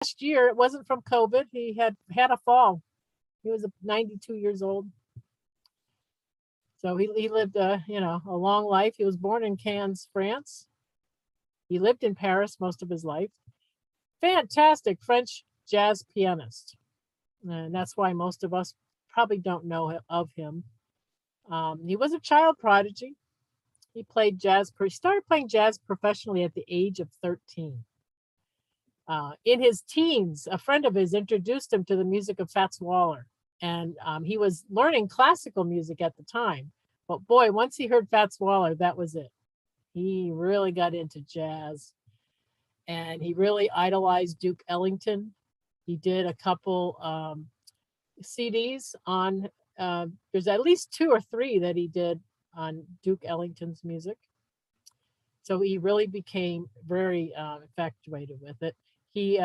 last year, it wasn't from COVID. He had a fall. He was 92 years old. So he lived a long life. He was born in Cannes, France. He lived in Paris most of his life. Fantastic French jazz pianist. And that's why most of us probably don't know of him. He was a child prodigy. He started playing jazz professionally at the age of 13. In his teens, a friend of his introduced him to the music of Fats Waller. And he was learning classical music at the time. But boy, once he heard Fats Waller, that was it. He really got into jazz. And he really idolized Duke Ellington. He did a couple CDs on, there's at least 2 or 3 that he did on Duke Ellington's music. So he really became very infatuated with it. He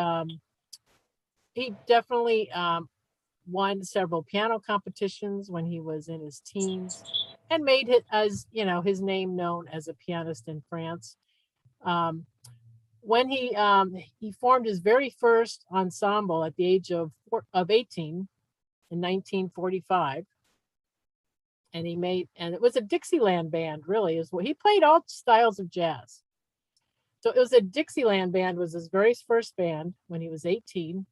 definitely won several piano competitions when he was in his teens, and made it as his name known as a pianist in France. When he formed his very first ensemble at the age of 18 in 1945. And it was a Dixieland band, really, is what he played, all styles of jazz. So it was a Dixieland band, was his very first band when he was 18,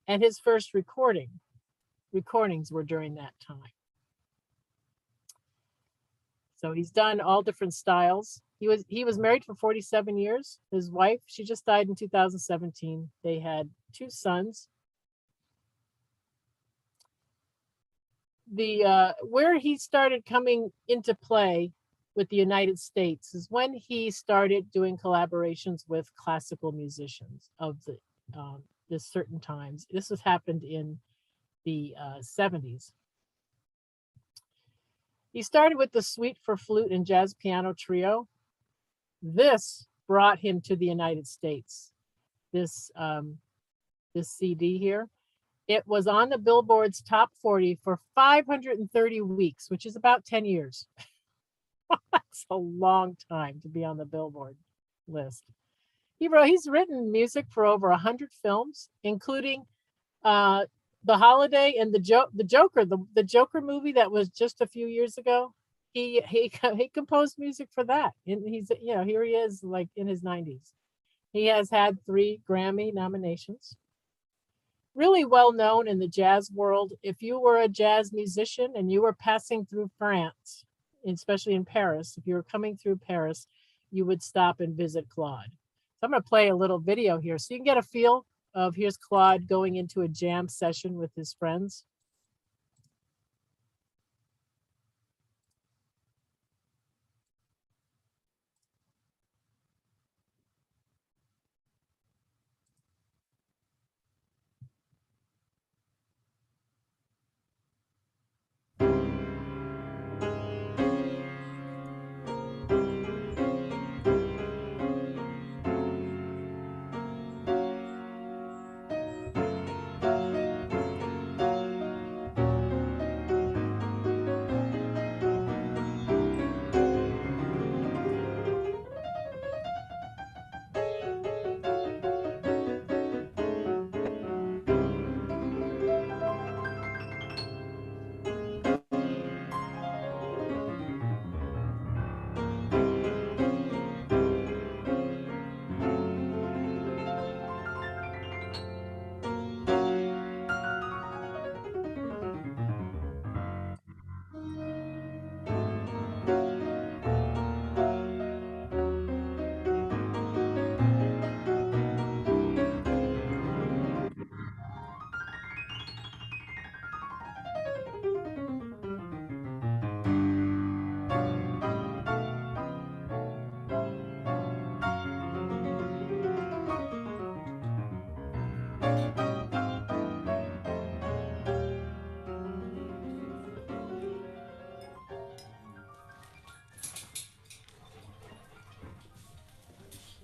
and his first recordings were during that time. So he's done all different styles. He was married for 47 years. His wife, she just died in 2017. They had 2 sons. Where he started coming into play with the United States is when he started doing collaborations with classical musicians of this certain times. This has happened in the 70s. He started with the Suite for Flute and Jazz Piano Trio. This brought him to the United States. This CD here. It was on the Billboard's top 40 for 530 weeks, which is about 10 years. That's a long time to be on the Billboard list. He's written music for over 100 films, including The Holiday and the Joker, the Joker movie that was just a few years ago. He composed music for that. And he's here he is, like in his 90s. He has had 3 Grammy nominations. Really well known in the jazz world. If you were a jazz musician and you were passing through France, especially in Paris, if you were coming through Paris, you would stop and visit Claude. So I'm going to play a little video here so you can get a feel of, here's Claude going into a jam session with his friends.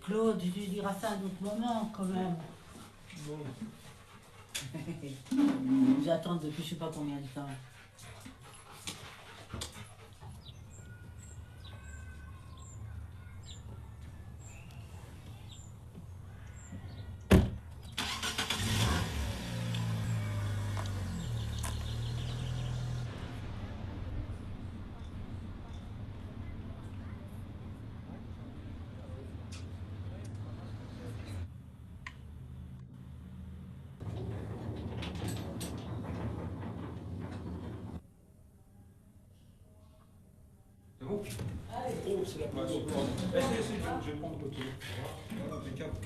Claude, tu diras ça à un autre moment quand même. Bon. Ils nous attendent depuis je sais pas combien de temps. Oh, c'est la place. Je vais prendre le côté. Impeccable.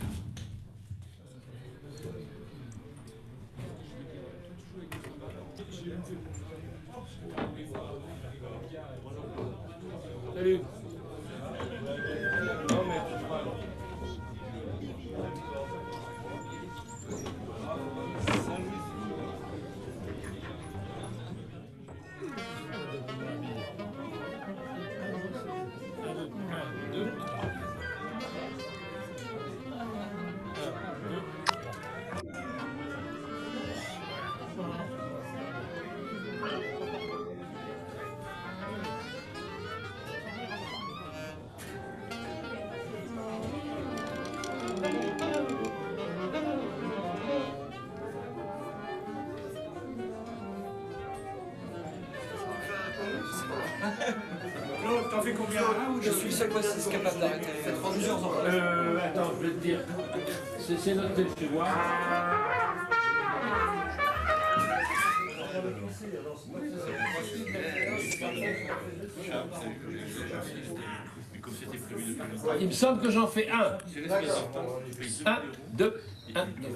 Salut. Non, mais Claude, t'en fais combien? Je suis seul bassiste capable d'arrêter. Faites plusieurs ans. Attends, je vais te dire. C'est noté chez moi. Il me semble que j'en fais un. 1, 2, 1, 2.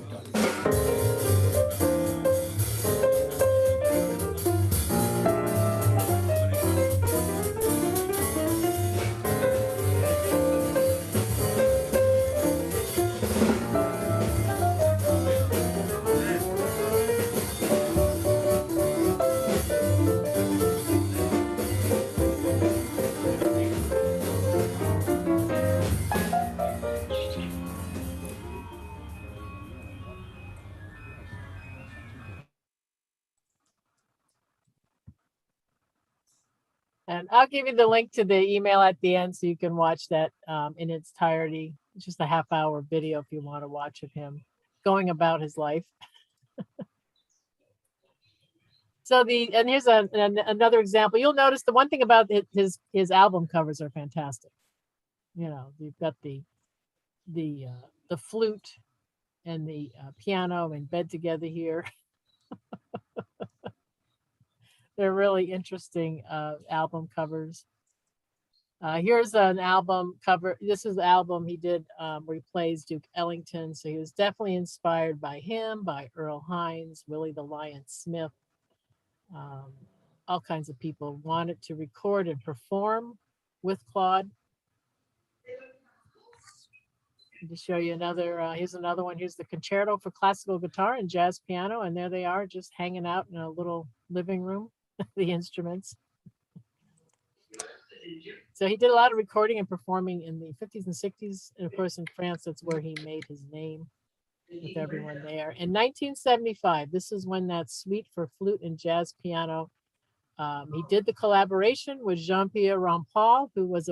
And I'll give you the link to the email at the end so you can watch that in its entirety. It's just a half-hour video if you want to watch of him going about his life. So and here's another example. You'll notice the one thing about his album covers are fantastic. You know, you've got the flute and the piano in bed together here. They're really interesting album covers. Here's an album cover. This is the album he did where he plays Duke Ellington. So he was definitely inspired by him, by Earl Hines, Willie the Lion Smith. All kinds of people wanted to record and perform with Claude. To show you another, here's another one. Here's the concerto for classical guitar and jazz piano. And there they are just hanging out in a little living room, the instruments. So he did a lot of recording and performing in the 50s and 60s. And of course, in France, that's where he made his name with everyone there. In 1975, this is when that suite for flute and jazz piano, he did the collaboration with Jean-Pierre Rampal, who was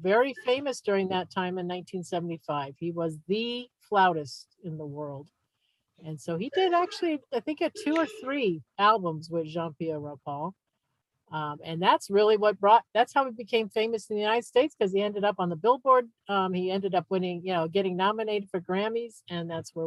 very famous during that time in 1975. He was the flautist in the world. And so he did actually, I think, 2 or 3 albums with Jean-Pierre Rampal. And that's really that's how he became famous in the United States, because he ended up on the Billboard. He ended up winning, getting nominated for Grammys, and that's where